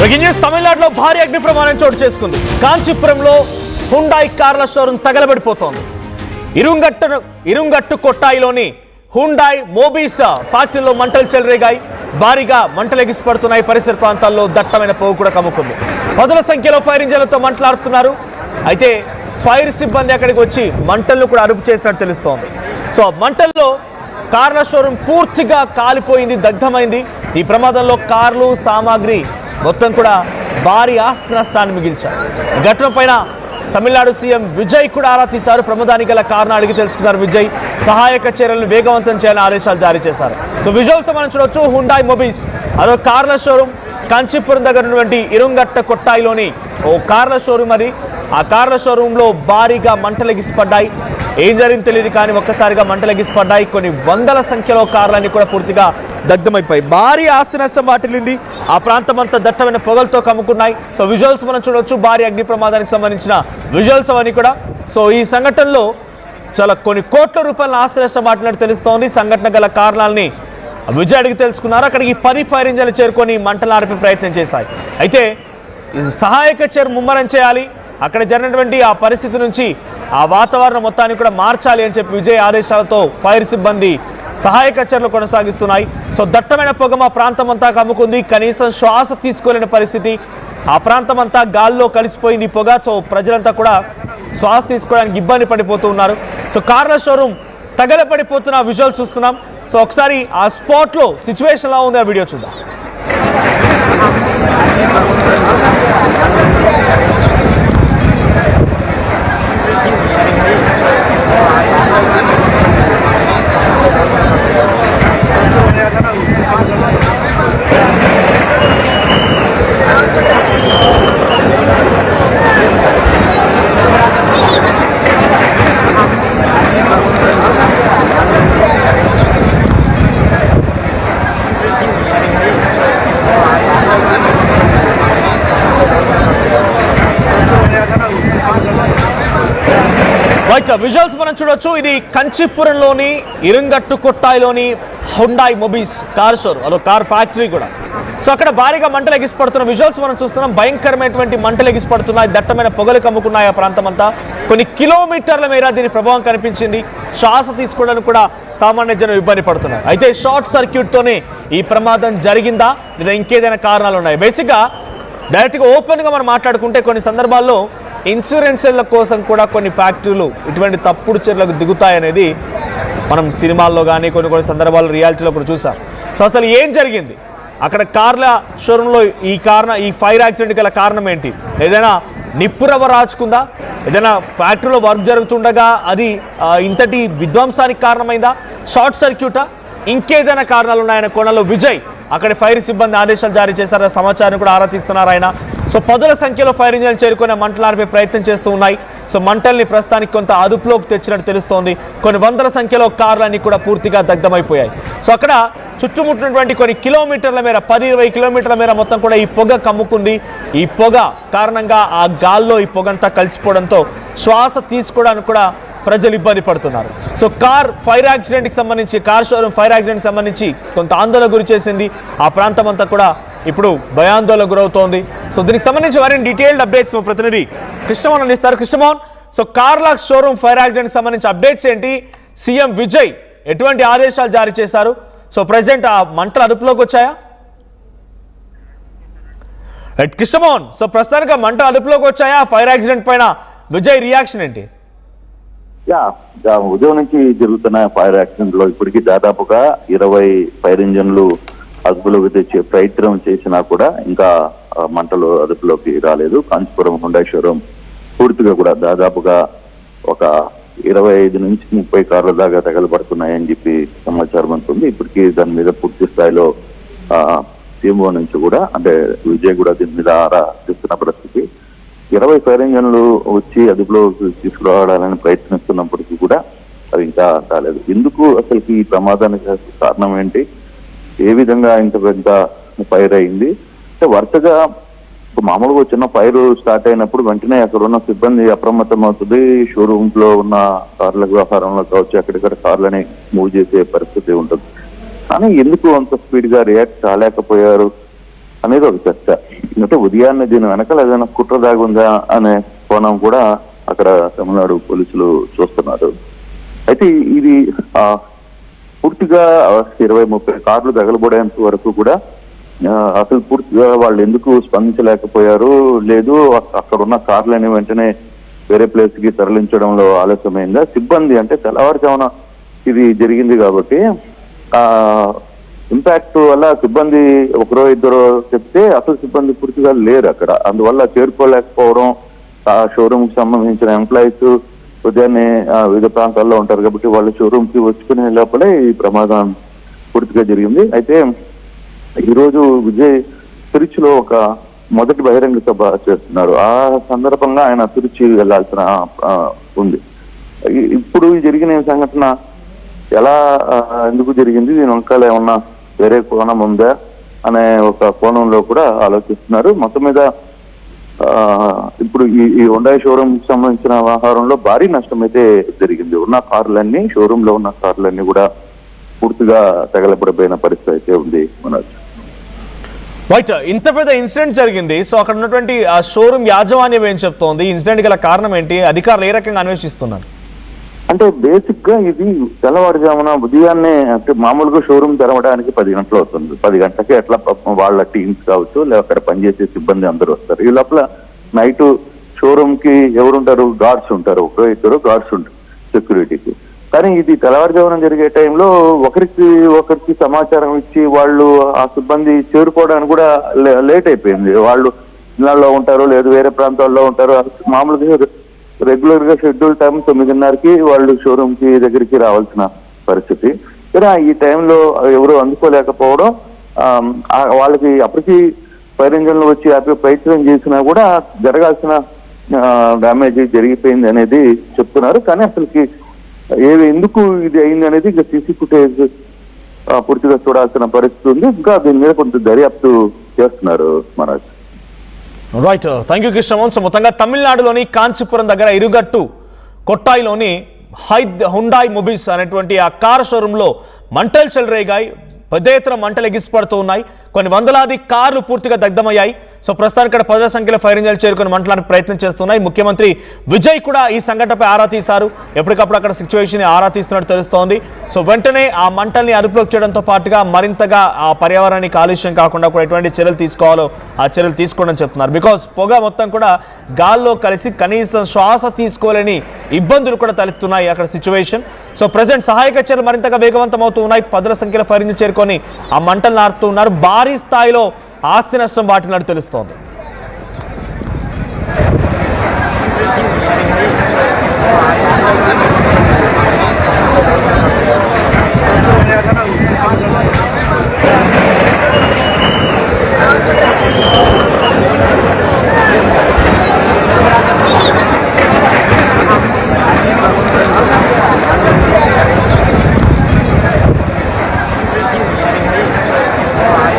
Breaking news తమిళనాడులో భారీ అగ్ని ప్రమాదం చోటు చేసుకుంది. కాంచీపురంలో హుండాయ్ కార్ల షోరూమ్ తగలబడిపోతోంది. ఇరుంగట్టు కొట్టాయిలోని హుండాయ్ మోబీస్ ఫ్యాక్టరీలో మంటలు చెలరేగాయి. భారీగా మంటలు ఎగిసిపడుతున్నాయి. పరిసర ప్రాంతాల్లో దట్టమైన పొగ కూడా కమ్ముకుంది. పదుల సంఖ్యలో ఫైర్ ఇంజన్లతో మంటలాడుతున్నారు. అయితే ఫైర్ సిబ్బంది అక్కడికి వచ్చి మంటలను కూడా అదుపు చేసినట్టు తెలుస్తోంది. సో మంటల్లో కార్ల షోరూమ్ పూర్తిగా కాలిపోయింది, దగ్ధమైంది. ఈ ప్రమాదంలో కార్లు సామాగ్రి మొత్తం కూడా భారీ ఆస్తి నష్టాన్ని మిగిల్చారు. ఈ ఘటన పైన తమిళనాడు సీఎం విజయ్ కూడా ఆరా తీశారు. ప్రమాదానికి గల కారణం అడిగి తెలుసుకున్నారు. విజయ్ సహాయక చర్యలను వేగవంతం చేయాలని ఆదేశాలు జారీ చేశారు. సో విజువల్తో మనం చూడొచ్చు. హుండాయ్ మొబీస్ అదో కార్ల షోరూమ్ కాంచీపురం దగ్గర ఉన్నటువంటి ఇరుంగట్ట కొట్టాయిలోని ఓ కార్ల షోరూమ్ అది. ఆ కార్ల షోరూంలో భారీగా మంటలు ఎగిసిపడ్డాయి. ఏం జరిగింది తెలియదు, కానీ ఒక్కసారిగా మంటలు ఎగిసిపడ్డాయి. కొన్ని వందల సంఖ్యలో కార్లన్నీ కూడా పూర్తిగా దగ్ధమైపోయి భారీ ఆస్తి నష్టం వాటిల్లింది. ఆ ప్రాంతం అంతా దట్టమైన పొగలతో కమ్ముకున్నాయి. సో విజువల్స్ మనం చూడొచ్చు. భారీ అగ్ని ప్రమాదానికి సంబంధించిన విజువల్స్ అవన్నీ కూడా. సో ఈ సంఘటనలో చాలా కొన్ని కోట్ల రూపాయల ఆస్తి నష్టం వాటినట్టు తెలుస్తోంది. సంఘటన గల కారణాలని విజయ్ అడిగి తెలుసుకున్నారు. అక్కడికి 10 ఫైర్ ఇంజన్లు చేరుకొని మంటలు ఆర్పే ప్రయత్నం చేశాయి. అయితే సహాయక చర్య ముమ్మరం చేయాలి. అక్కడ జరిగినటువంటి ఆ పరిస్థితి నుంచి ఆ వాతావరణం మొత్తాన్ని కూడా మార్చాలి అని చెప్పి విజయ్ ఆదేశాలతో ఫైర్ సిబ్బంది సహాయక చర్యలు కొనసాగిస్తున్నాయి. సో దట్టమైన పొగ మా ప్రాంతం అంతా కమ్ముకుంది. కనీసం శ్వాస తీసుకోలేని పరిస్థితి. ఆ ప్రాంతం అంతా గాల్లో కలిసిపోయింది పొగ. సో ప్రజలంతా కూడా శ్వాస తీసుకోవడానికి ఇబ్బంది పడిపోతూ ఉన్నారు. సో కార్ల షోరూమ్ తగలపడిపోతున్న విజువల్ చూస్తున్నాం. సో ఒకసారి ఆ స్పాట్లో సిచ్యువేషన్ ఎలా ఉంది ఆ వీడియో చూద్దాం. విజువల్స్ మనం చూడొచ్చు. ఇది కంచీపురంలోని ఇరుంగట్టు కొట్టాయిలోని హుండాయ్ మొబీస్ కార్ షోరూమ్, అదో కార్ ఫ్యాక్టరీ కూడా. సో అక్కడ భారీగా మంటలు ఎగిసిపడుతున్న విజువల్స్ మనం చూస్తున్నాం. భయంకరమైనటువంటి మంటలు ఎగిసిపడుతున్నాయి. దట్టమైన పొగలు కమ్ముకున్నాయి ఆ ప్రాంతం అంతా. కొన్ని కిలోమీటర్ల మేర దీని ప్రభావం కనిపించింది. శ్వాస తీసుకోవడానికి కూడా సామాన్య జనం ఇబ్బంది పడుతున్నారు. అయితే షార్ట్ సర్క్యూట్తోనే ఈ ప్రమాదం జరిగిందా లేదా ఇంకేదైనా కారణాలు ఉన్నాయి? బేసిక్గా డైరెక్ట్గా ఓపెన్గా మనం మాట్లాడుకుంటే కొన్ని సందర్భాల్లో ఇన్సూరెన్స్ల కోసం కూడా కొన్ని ఫ్యాక్టరీలు ఇటువంటి తప్పుడు చర్యలకు దిగుతాయనేది మనం సినిమాల్లో కానీ కొన్ని సందర్భాల్లో రియాలిటీలో కూడా చూసాం. సో అసలు ఏం జరిగింది అక్కడ కార్ల షోరూంలో? ఈ ఫైర్ యాక్సిడెంట్ గల కారణం ఏంటి? ఏదైనా నిప్పురవ్వ రాచుకుందా? ఏదైనా ఫ్యాక్టరీలో వర్క్ జరుగుతుండగా అది ఇంతటి విధ్వంసానికి కారణమైందా? షార్ట్ సర్క్యూటా? ఇంకేదైనా కారణాలు ఉన్నాయన్న కోణంలో విజయ్ అక్కడ ఫైర్ సిబ్బంది ఆదేశాలు జారీ చేశారు. సమాచారం కూడా ఆరా తీస్తున్నారు ఆయన. సో పదుల సంఖ్యలో ఫైర్ ఇంజన్లు చేరుకునే మంటలు ఆర్పే ప్రయత్నం చేస్తూ ఉన్నాయి. సో మంటల్ని ప్రస్తుతానికి కొంత అదుపులోకి తెచ్చినట్టు తెలుస్తోంది. కొన్ని వందల సంఖ్యలో కార్లన్నీ కూడా పూర్తిగా దగ్ధమైపోయాయి. సో అక్కడ చుట్టుముట్టినటువంటి కొన్ని కిలోమీటర్ల మేర 10-20 కిలోమీటర్ల మేర మొత్తం కూడా ఈ పొగ కమ్ముకుంది. ఈ పొగ కారణంగా ఆ గాల్లో ఈ పొగంతా కలిసిపోవడంతో శ్వాస తీసుకోవడానికి కూడా ప్రజలు ఇబ్బంది పడుతున్నారు. So car showroom fire accident సంబంధించి కొంత ఆందోళన గురి చేసింది. ఆ ప్రాంతం అంతా కూడా ఇప్పుడు భయాందోళనకు గురవుతోంది. సో దీనికి సంబంధించి వారిని డీటెయిల్డ్ అప్డేట్స్ మా ప్రతినిధి కృష్ణమోహన్ అందిస్తారు. కృష్ణమోహన్, సో కార్ల షోరూమ్ ఫైర్ యాక్సిడెంట్ సంబంధించి అప్డేట్స్ ఏంటి? సీఎం విజయ్ ఎటువంటి ఆదేశాలు జారీ చేశారు? సో ప్రెసిడెంట్ ఆ మంటలు అదుపులోకి వచ్చాయా? కృష్ణమోహన్, సో ప్రస్తుతానికి మంటలు అదుపులోకి వచ్చాయా? ఫైర్ యాక్సిడెంట్ పైన విజయ్ రియాక్షన్ ఏంటి? ఉదయం నుంచి జరుగుతున్న ఫైర్ యాక్సిడెంట్ లో ఇప్పటికీ దాదాపుగా 20 ఫైర్ ఇంజన్లు అదుపులోకి తెచ్చే ప్రయత్నం చేసినా కూడా ఇంకా మంటలు అదుపులోకి రాలేదు. కాంచీపురం హుండాయ్ షోరూమ్ పూర్తిగా కూడా దాదాపుగా ఒక 25 నుంచి 30 కార్ల దాకా తగలబడుతున్నాయని చెప్పి సమాచారం అందుతుంది. ఇప్పటికీ దాని మీద పూర్తి స్థాయిలో సీఎంఓ నుంచి కూడా అంటే విజయ్ కూడా దీని మీద ఆరా తీస్తున్న పరిస్థితి. 20 ఫైర్ ఇంజన్లు వచ్చి అదుపులో తీసుకురావడాలని ప్రయత్నిస్తున్నప్పటికీ కూడా అది ఇంకా కాలేదు. ఎందుకు అసలుకి ఈ ప్రమాదానికి కారణం ఏంటి? ఏ విధంగా ఇంత పెద్ద ఫైర్ అయింది అంటే వరుసగా మామూలుగా చిన్న ఫైర్ స్టార్ట్ అయినప్పుడు వెంటనే అక్కడ ఉన్న సిబ్బంది అప్రమత్తం అవుతుంది. షోరూమ్ లో ఉన్న కార్ల వ్యవహారంలో కావచ్చు ఎక్కడిక్కడ కార్లని మూవ్ చేసే పరిస్థితి ఉంటుంది. కానీ ఎందుకు అంత స్పీడ్ గా రియాక్ట్ కాలేకపోయారు అనేది ఒక చర్చ. అంటే ఉదయాన్నే దీని వెనకాల ఏదైనా కుట్ర దాగుందా అనే కోణం కూడా అక్కడ తమిళనాడు పోలీసులు చూస్తున్నారు. అయితే ఇది పూర్తిగా 20-30 కార్లు తగలబడేంత వరకు కూడా అసలు పూర్తిగా వాళ్ళు ఎందుకు స్పందించలేకపోయారు, లేదు అక్కడ ఉన్న కార్లని వెంటనే వేరే ప్లేస్ కి తరలించడంలో ఆలస్యమైందా, సిబ్బంది అంటే తెల్లవారుజామున ఇది జరిగింది కాబట్టి ఇంపాక్ట్ వల్ల సిబ్బంది ఒకరో ఇద్దరో చెప్తే అసలు సిబ్బంది పూర్తిగా లేరు అక్కడ, అందువల్ల చేరుకోలేకపోవడం, ఆ షోరూమ్ కి సంబంధించిన ఎంప్లాయీస్ ఉదయాన్నే వివిధ ప్రాంతాల్లో ఉంటారు కాబట్టి వాళ్ళ షోరూమ్ కి వచ్చుకునే లోపలే ఈ ప్రమాదం పూర్తిగా జరిగింది. అయితే ఈరోజు విజయ్ తిరుచిలో ఒక మొదటి బహిరంగ సభ చేస్తున్నారు. ఆ సందర్భంగా ఆయన తిరుచి వెళ్లాల్సిన ఉంది. ఇప్పుడు జరిగిన సంఘటన ఎలా ఎందుకు జరిగింది, దీని వెనకాల ఏమన్నా వేరే కోణం ఉందా అనే ఒక కోణంలో కూడా ఆలోచిస్తున్నారు. మొత్తం మీద ఇప్పుడు ఈ హుండాయ్ షోరూమ్ కి సంబంధించిన వ్యవహారంలో భారీ నష్టం అయితే జరిగింది. ఉన్న కార్లన్నీ, షోరూమ్ లో ఉన్న కార్లన్నీ కూడా పూర్తిగా తగలబడిపోయిన పరిస్థితి అయితే ఉంది. మనోజ్, రైట్, ఇంత పెద్ద ఇన్సిడెంట్ జరిగింది. సో అక్కడ ఉన్నటువంటి ఆ షోరూమ్ యాజమాన్యం ఏం చెప్తోంది, ఇన్సిడెంట్ గల కారణం ఏంటి, అధికారులు ఏ రకంగా అన్వేషిస్తున్నారు? అంటే బేసిక్ గా ఇది తెల్లవారుజామున ఉదయాన్నే, అంటే మామూలుగా షోరూమ్ తెరవడానికి 10 గంటలు అవుతుంది. 10 గంటలకి ఎట్లా వాళ్ళ టీమ్స్ కావచ్చు, లేదా అక్కడ పనిచేసే సిబ్బంది అందరూ వస్తారు. ఈ లోపల నైట్ షోరూమ్ కి ఎవరుంటారు, గార్డ్స్ ఉంటారు, ఒకరో ఇద్దరు గార్డ్స్ ఉంటారు సెక్యూరిటీకి. కానీ ఇది తెల్లవారుజామున జరిగే టైంలో ఒకరికి సమాచారం ఇచ్చి వాళ్ళు ఆ సిబ్బంది చేరుకోవడానికి కూడా లేట్ అయిపోయింది. వాళ్ళు ఇళ్లలో ఉంటారు, లేదు వేరే ప్రాంతాల్లో ఉంటారు. మామూలుగా రెగ్యులర్ గా షెడ్యూల్ టైం 9:30కి వాళ్ళు షోరూమ్ కి దగ్గరికి రావాల్సిన పరిస్థితి. కానీ ఈ టైంలో ఎవరు అందుకోలేకపోవడం, వాళ్ళకి అప్పటికి ఫైర్ ఇంజన్లు వచ్చి ఆపే ప్రయత్నం చేసినా కూడా జరగాల్సిన డ్యామేజ్ జరిగిపోయింది అనేది చెప్తున్నారు. కానీ అసలుకి ఎందుకు ఇది అయింది అనేది ఇంకా సీసీ ఫుటేజ్ పూర్తిగా చూడాల్సిన పరిస్థితి ఉంది. ఇంకా దీని మీద కొంత దర్యాప్తు చేస్తున్నారు Manoj. Right, thank you Krishnamohan. So మొత్తంగా తమిళనాడులోని కాంచీపురం దగ్గర ఇరుగట్టు కొట్టాయిలోని హుండాయ్ మొబీస్ అనేటువంటి ఆ కార్ షోరూంలో మంటలు చెలరేగాయి. పెద్ద ఎత్తున మంటలు ఎగిసిపడుతూ ఉన్నాయి. కొన్ని వందలాది కార్లు పూర్తిగా దగ్ధమయ్యాయి. సో ప్రస్తుతానికి ఇక్కడ పదుల సంఖ్యలో ఫైర్ ఇంజన్లు చేరుకుని మంటలకు ప్రయత్నం చేస్తున్నాయి. ముఖ్యమంత్రి విజయ్ కూడా ఈ సంఘటనపై ఆరా తీశారు. ఎప్పటికప్పుడు అక్కడ సిచ్యువేషన్ ఆరా తీస్తున్నట్టు తెలుస్తోంది. సో వెంటనే ఆ మంటల్ని అదుపులోకి చేయడంతో పాటుగా మరింతగా ఆ పర్యావరణానికి కాలుష్యం కాకుండా కూడా ఎటువంటి చర్యలు తీసుకోవాలో ఆ చర్యలు తీసుకోవడం చెప్తున్నారు. బికాజ్ పొగ మొత్తం కూడా గాల్లో కలిసి కనీసం శ్వాస తీసుకోలేని ఇబ్బందులు కూడా తలెత్తున్నాయి అక్కడ సిచ్యువేషన్. సో ప్రజెంట్ సహాయక చర్యలు మరింతగా వేగవంతం అవుతూ ఉన్నాయి. పదుల సంఖ్యలో ఫైర్ ఇంజిన్ చేరుకొని ఆ మంటలు నారుతూ ఉన్నారు. భారీ స్థాయిలో ఆస్తి నష్టం వాటినట్టు తెలుస్తోంది.